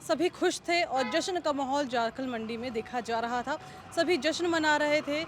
सभी खुश थे और जश्न का माहौल झारखंड मंडी में देखा जा रहा था। सभी जश्न मना रहे थे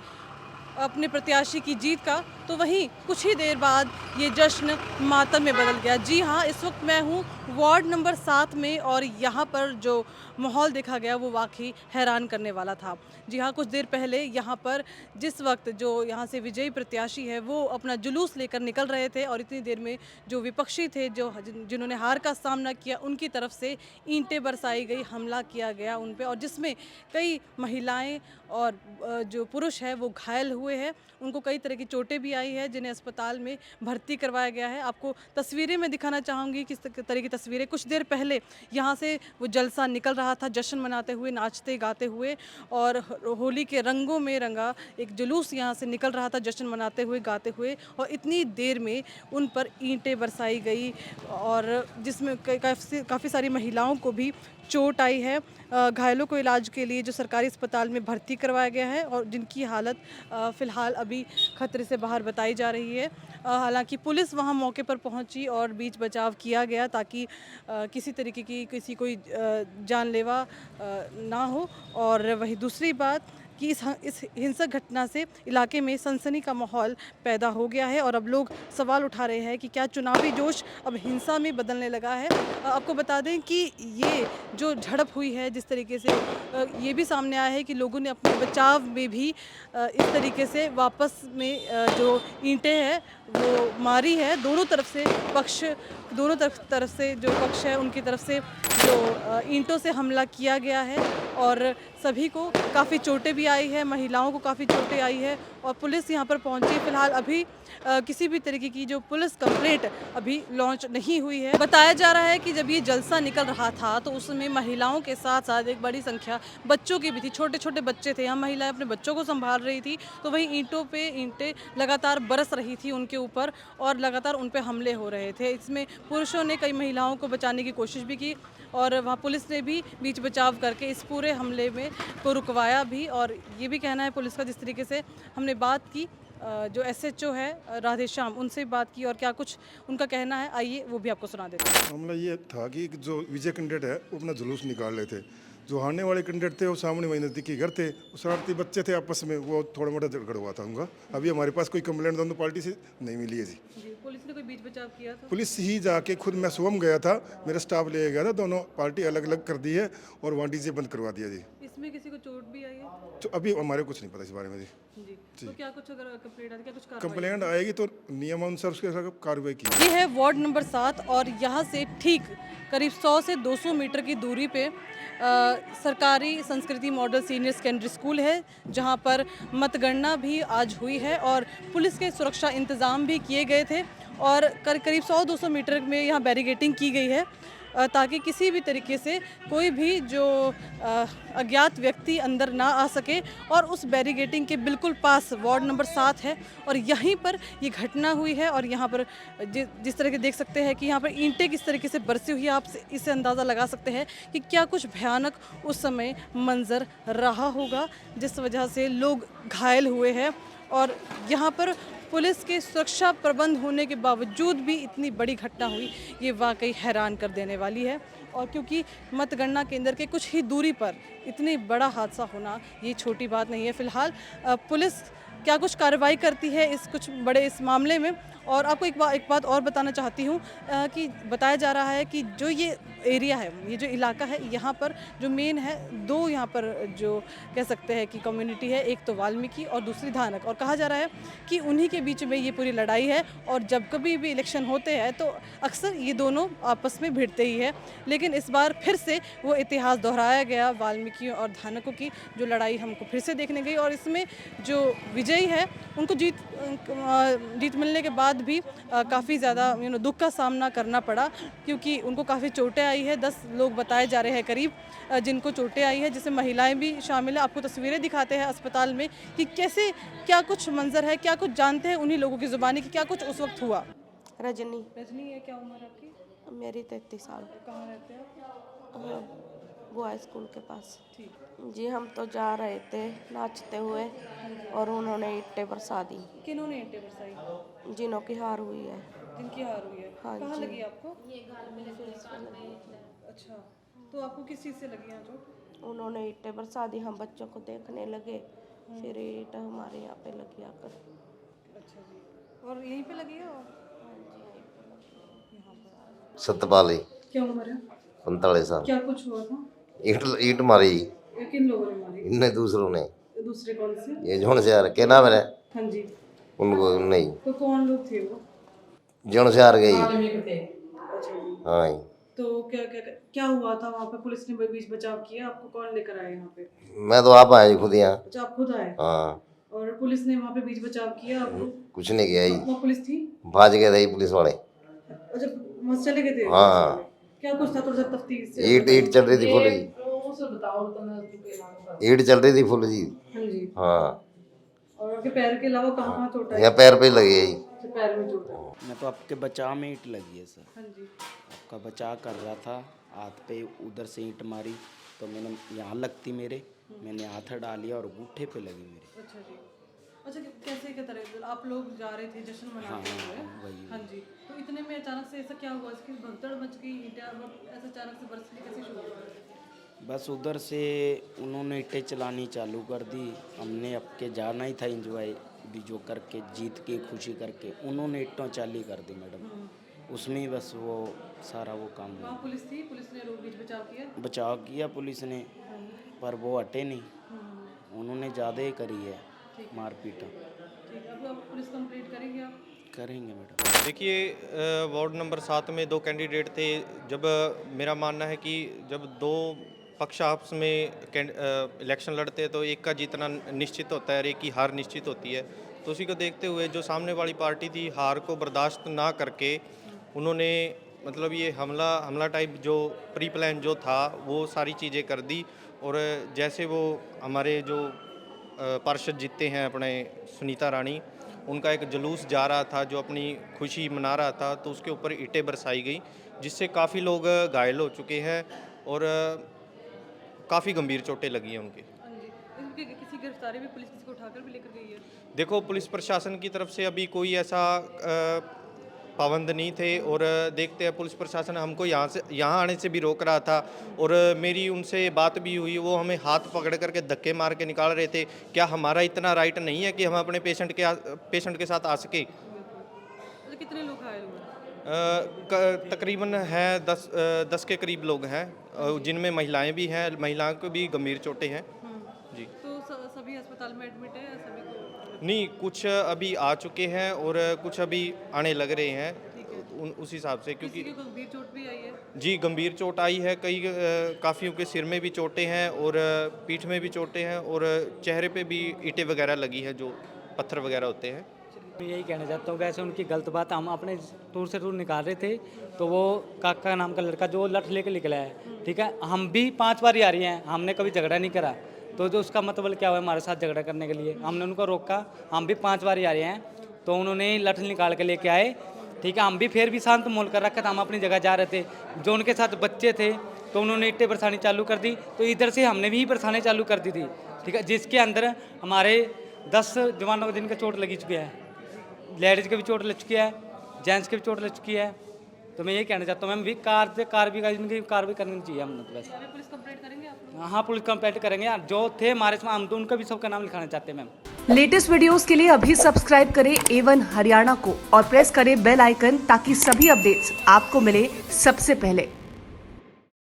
अपने प्रत्याशी की जीत का। तो वहीं कुछ ही देर बाद ये जश्न मातम में बदल गया। जी हाँ, इस वक्त मैं हूँ वार्ड नंबर 7 में और यहाँ पर जो माहौल देखा गया वो वाकई हैरान करने वाला था। जी हाँ, कुछ देर पहले यहाँ पर जिस वक्त जो यहाँ से विजयी प्रत्याशी है वो अपना जुलूस लेकर निकल रहे थे और इतनी देर में जो विपक्षी थे जिन्होंने हार का सामना किया उनकी तरफ से ईंटें बरसाई गई, हमला किया गया उन पे और जिसमें कई महिलाएं और जो पुरुष है वो घायल हुए हैं। उनको कई तरह की चोटें भी आई है जिन्हें अस्पताल में भर्ती करवाया गया है। आपको तस्वीरें मैं दिखाना चाहूँगी किस तरह की तस्वीरें। कुछ देर पहले यहाँ से वो जलसा निकल रहा था, जश्न मनाते हुए, नाचते गाते हुए और होली के रंगों में रंगा एक जुलूस यहाँ से निकल रहा था, जश्न मनाते हुए, गाते हुए और इतनी देर में उन पर ईंटें बरसाई गई और जिसमें काफ़ी सारी महिलाओं को भी चोट आई है। घायलों को इलाज के लिए जो सरकारी अस्पताल में भर्ती करवाया गया है और जिनकी हालत फ़िलहाल अभी खतरे से बाहर बताई जा रही है। हालांकि पुलिस वहां मौके पर पहुंची और बीच बचाव किया गया ताकि किसी तरीके की किसी कोई जानलेवा ना हो। और वही दूसरी बात कि इस हिंसक घटना से इलाके में सनसनी का माहौल पैदा हो गया है और अब लोग सवाल उठा रहे हैं कि क्या चुनावी जोश अब हिंसा में बदलने लगा है। आपको बता दें कि ये जो झड़प हुई है जिस तरीके से ये भी सामने आया है कि लोगों ने अपने बचाव में भी इस तरीके से वापस में जो ईंटें हैं वो मारी है। दोनों तरफ से जो पक्ष है उनकी तरफ से जो ईंटों से हमला किया गया है और सभी को काफ़ी चोटें भी आई है, महिलाओं को काफ़ी चोटें आई है और पुलिस यहाँ पर पहुंची। फिलहाल अभी किसी भी तरीके की जो पुलिस कंप्लेंट अभी लॉन्च नहीं हुई है। बताया जा रहा है कि जब ये जलसा निकल रहा था तो उसमें महिलाओं के साथ साथ एक बड़ी संख्या बच्चों की भी थी, छोटे छोटे बच्चे थे। यहाँ महिलाएं अपने बच्चों को संभाल रही थी तो वहीं ईंटों पे ईंटें लगातार बरस रही थी उनके ऊपर और लगातार उन पे हमले हो रहे थे। इसमें पुरुषों ने कई महिलाओं को बचाने की कोशिश भी की और वहाँ पुलिस ने भी बीच बचाव करके इस पूरे हमले में को रुकवाया भी। और ये भी कहना है पुलिस का, जिस तरीके से हमने बात की जो एसएचओ है राधेश्याम, उनसे बात की और क्या कुछ उनका कहना है, आइए वो भी आपको सुना देते हैं। मामला ये था कि जो विजय कैंडिडेट है वो अपना जुलूस निकाल रहे थे। जो हारने वाले कैंडिडेट थे वो सामने वही नज़दीकी घर थे, वो शरारती बच्चे थे आपस में, वो थोड़ा मोटा झगड़ हुआ था उनका। अभी हमारे पास कोई कंप्लेंट दोनों पार्टी से नहीं मिली है जी। पुलिस ने कोई बीच बचाव किया था? पुलिस ही जाके खुद, मैं सुबह गया था, मेरा स्टाफ ले गया था, दोनों पार्टी अलग अलग कर दी है और वहाँ डीजे बंद करवा दिया जी। इसमें किसी को चोट भी आई है? तो अभी हमारे कुछ नहीं पता इस बारे में जी। तो क्या कुछ अगर कंप्लेंट आती है, क्या कुछ कार्रवाई? कंप्लेंट आएगी तो नियमानुसार उसके साथ कार्रवाई की। ये है वार्ड नंबर 7 और यहाँ से ठीक करीब 100 से 200 मीटर की दूरी पे सरकारी संस्कृति मॉडल सीनियर सेकेंडरी स्कूल है जहाँ पर मतगणना भी आज हुई है और पुलिस के सुरक्षा इंतज़ाम भी किए गए थे और करीब 100-200 मीटर में यहाँ बैरिगेटिंग की गई है ताकि किसी भी तरीके से कोई भी जो अज्ञात व्यक्ति अंदर ना आ सके। और उस बैरिगेटिंग के बिल्कुल पास वार्ड नंबर 7 है और यहीं पर ये घटना हुई है और यहाँ पर जिस तरह के देख सकते हैं कि यहाँ पर ईंटें किस तरीके से बरसी हुई है, आप इससे अंदाज़ा लगा सकते हैं कि क्या कुछ भयानक उस समय मंजर रहा होगा जिस वजह से लोग घायल हुए हैं। और यहाँ पर पुलिस के सुरक्षा प्रबंध होने के बावजूद भी इतनी बड़ी घटना हुई, ये वाकई हैरान कर देने वाली है। और क्योंकि मतगणना केंद्र के कुछ ही दूरी पर इतनी बड़ा हादसा होना ये छोटी बात नहीं है। फिलहाल पुलिस क्या कुछ कार्रवाई करती है इस मामले में। और आपको एक बात और बताना चाहती हूँ कि बताया जा रहा है कि जो ये एरिया है, ये जो इलाका है, यहाँ पर जो मेन है, दो यहाँ पर जो कह सकते हैं कि कम्युनिटी है, एक तो वाल्मीकि और दूसरी धानक। और कहा जा रहा है कि उन्हीं के बीच में ये पूरी लड़ाई है और जब कभी भी इलेक्शन होते हैं तो अक्सर ये दोनों आपस में भिड़ते ही है। लेकिन इस बार फिर से वो इतिहास दोहराया गया, वाल्मीकि और धानकों की जो लड़ाई हमको फिर से देखने गई और इसमें जो विजयी है उनको जीत मिलने के बाद भी काफ़ी ज़्यादा दुख का सामना करना पड़ा क्योंकि उनको काफ़ी चोटें आई है। 10 लोग बताए जा रहे हैं करीब जिनको चोटें आई है, जिसमें महिलाएं भी शामिल है। आपको तस्वीरें दिखाते हैं अस्पताल में कि कैसे क्या कुछ मंजर है, क्या कुछ जानते हैं उन्हीं लोगों की ज़ुबानी कि क्या कुछ उस वक्त हुआ। रजनी। रजनी है, क्या उम्र आपकी? मेरी 33 साल। कहाँ रहते हैं? बुआ स्कूल के पास। ठीक। जी हम तो जा रहे थे नाचते हुए और उन्होंने ईंटें बरसा दी। किन्होंने ईंटें बरसाई? जिनों की हार हुई है। जिनकी हार हुई है? हाँ कहाँ जी। लगी आपको? ये गाल में लगी। अच्छा, तो आपको किस चीज़ से लगी यहाँ चोट? उन्होंने ईंटें बरसा दी, हम बच्चों को देखने लगे, फिर ईंट हमारे यहाँ पे लगी आकर। अच्छा जी, और यहीं पे लगी है? और हाँ जी, यहीं पे लगी है। यहाँ पर सतपाली क्या उम्र है? 45 साल। क्या कुछ हुआ था? ईट ईट मारी ये किन लोगों ने मारी? इनने दूसरों ने। दूसरे कौन से? ये जोन से यार क्या नाम है हाँ जी, उनको नहीं तो कौन लोग थे वो? जोन से यार गई। अच्छा जी, हाँ तो क्या क्या क्या हुआ था वहाँ पे? पुलिस ने बीच बचाव किया? आपको कौन लेकर आया यहाँ पे? मैं तो आप आया जी खुद यहाँ। अच्छा, आप खुद आए? हाँ और पुलिस ने वहाँ पे बीच बचाव किया आपको? कुछ नहीं किया ही, वहाँ पुलिस थी? भाज गए थे पुलिस वाले। अच्छा, वहाँ से चले गए थे? हाँ क्या कुछ था? थोड़ा सा तफ्तीश से ईट ईट चल रही थी फुल जी, ईट चल रही थी फुल जी। हाँ जी, हाँ और आपके पैर के अलावा कहाँ कहाँ चोट आई? यहाँ पैर पे लगी है जी। अच्छा, पैर में चोट है। मैं तो आपके बचाव में ईंट लगी है सर। हाँ जी, आपका बचाव कर रहा था, हाथ पे उधर से ईंट मारी तो मैंने यहाँ लगती मेरे, मैंने हाथ हटा लिया और अंगूठे पे लगी मेरे। अच्छा जी। अच्छा, कैसे क्या तरह आप लोग जा रहे थे जश्न मनाते हुए? वही। हाँ जी, तो इतने में अचानक से ऐसा क्या हुआ? इसकी भगदड़ मच गई, ईंटें ऐसा अचानक से बरसने कैसे शुरू हुआ? बस उधर से उन्होंने ईंटें चलानी चालू कर दी, हमने आपके जाना ही था एंजॉय भी जो करके, जीत के खुशी करके, उन्होंने ईंटों चाली कर दी मैडम। उसमें ही बस वो सारा वो काम हुआ। वहाँ पुलिस थी? पुलिस ने रोक बीच बचाव किया? बचाव किया पुलिस ने, पर वो हटे नहीं, उन्होंने ज़्यादा ही करी है मारपीट। ठीक, अब आप पुलिस कंप्लेंट करेंगे आप? करेंगे मैडम। देखिए वार्ड नंबर 7 में 2 कैंडिडेट थे। जब मेरा मानना है कि जब 2 पक्ष आपस में इलेक्शन लड़ते हैं तो एक का जीतना निश्चित होता है और एक की हार निश्चित होती है। तो उसी को देखते हुए जो सामने वाली पार्टी थी, हार को बर्दाश्त ना करके उन्होंने मतलब ये हमला टाइप जो प्री प्लान जो था वो सारी चीज़ें कर दी। और जैसे वो हमारे जो पार्षद जीते हैं अपने सुनीता रानी, उनका एक जुलूस जा रहा था जो अपनी खुशी मना रहा था, तो उसके ऊपर ईंटें बरसाई गई जिससे काफ़ी लोग घायल हो चुके हैं और काफ़ी गंभीर चोटें लगी हैं उनके। हाँ जी, इनकी किसी गिरफ्तारी में पुलिस किसी को उठाकर भी लेकर गई है? देखो पुलिस प्रशासन की तरफ से अभी कोई ऐसा पाबंद नहीं थे और देखते हैं पुलिस प्रशासन हमको यहाँ आने से भी रोक रहा था और मेरी उनसे बात भी हुई। वो हमें हाथ पकड़ करके धक्के मार के निकाल रहे थे। क्या हमारा इतना राइट नहीं है कि हम अपने पेशेंट के साथ आ सके? अच्छा, कितने लोग घायल हुए? तकरीबन है 10 के करीब लोग हैं, जिनमें महिलाएं भी हैं, महिलाओं को भी गंभीर चोटें हैं जी। तो सभी अस्पताल में एडमिट है या सभी को? नहीं, कुछ अभी आ चुके हैं और कुछ अभी आने लग रहे हैं उस हिसाब से, किसी क्योंकि को गंभीर चोट भी आई है? जी गंभीर चोट आई है। कई काफ़ियों के सिर में भी चोटें हैं और पीठ में भी चोटें हैं और चेहरे पे भी ईंटें वगैरह लगी है जो पत्थर वगैरह होते हैं। मैं यही कहना चाहता हूँ, वैसे उनकी गलत बात, हम अपने टूर से टूर निकाल रहे थे तो वो काका नाम का लड़का जो लठ लेके निकला है, ठीक है, हम भी 5 बार ही आ रही हैं, हमने कभी झगड़ा नहीं करा, तो जो उसका मतलब क्या हुआ हमारे साथ झगड़ा करने के लिए? हमने उनको रोका, हम भी 5 बार ही आ रहे हैं, तो उन्होंने लठ निकाल के लेके आए, ठीक है, हम भी फिर भी शांत मोल कर रखा था, हम अपनी जगह जा रहे थे। जो उनके साथ बच्चे थे तो उन्होंने ईंटें बरसानी चालू कर दी, तो इधर से हमने भी बरसाने चालू कर दी थी, ठीक है, जिसके अंदर हमारे 10 जवानों को जिनके चोट लगी चुकी है, लेडीज़ के भी चोट लग चुकी है, जेंट्स के भी चोट लग चुकी है। तो मैं ये कहना चाहता हूँ मैम भी इनकी कार्रवाई करनी चाहिए हम बस। पुलिस कंप्लेंट करेंगे आप लोग? हाँ, पुलिस कंप्लेंट करेंगे यार, जो थे हमारे साथ हम तो उनका भी सबका नाम लिखाना चाहते हैं मैम। लेटेस्ट वीडियोस के लिए अभी सब्सक्राइब करें A1 हरियाणा को और प्रेस करें बेल आइकन ताकि सभी अपडेट्स आपको मिले सबसे पहले।